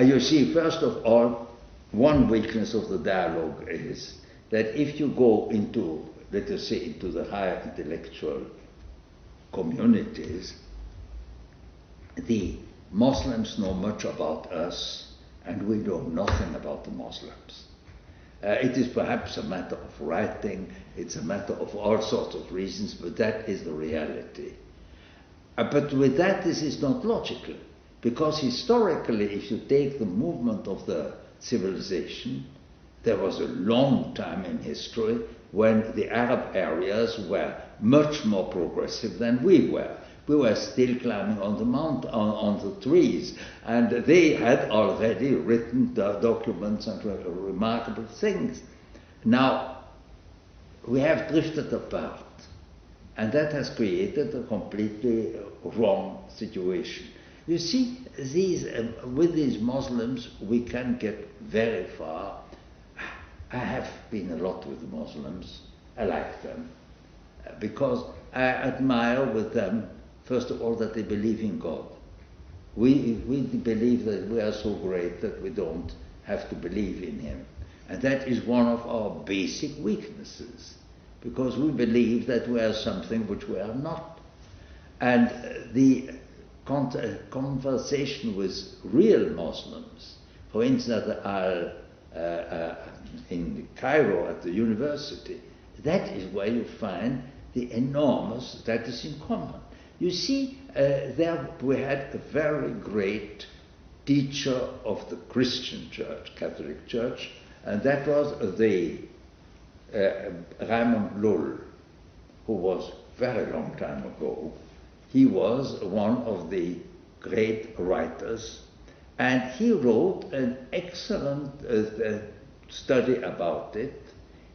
You see, first of all, one weakness of the dialogue is that if you go into, let us say, into the higher intellectual communities, the Muslims know much about us and we know nothing about the Muslims. It is perhaps a matter of writing, it's a matter of all sorts of reasons, but that is the reality. But with that, this is not logical, because historically, if you take the movement of the civilization, there was a long time in history when the Arab areas were much more progressive than we were. We were still climbing on the on the trees, and they had already written documents and remarkable things. Now, we have drifted apart, and that has created a completely wrong situation. You see, with these Muslims, we can get very far. I have been a lot with the Muslims. I like them, because I admire with them, first of all, that they believe in God. We believe that we are so great that we don't have to believe in Him. And that is one of our basic weaknesses, because we believe that we are something which we are not. And the conversation with real Muslims, for instance, in Cairo at the university, that is where you find the enormous that is in common. You see, there we had a very great teacher of the Christian Church, Catholic Church, and that was the Raymond Lull, who was very long time ago. He was one of the great writers, and he wrote an excellent study about it,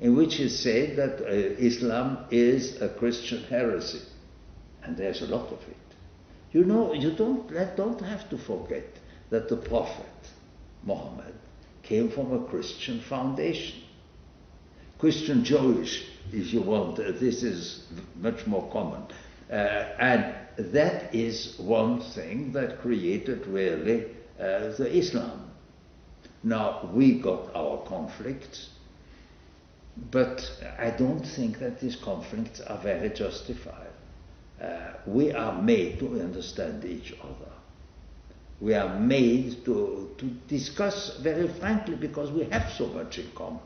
in which he said that Islam is a Christian heresy. And there's a lot of it. You know, you don't have to forget that the Prophet Muhammad came from a Christian foundation. Christian Jewish, if you want, this is much more common. And that is one thing that created really the Islam. Now, we got our conflicts, but I don't think that these conflicts are very justified. We are made to understand each other. We are made to discuss very frankly, because we have so much in common.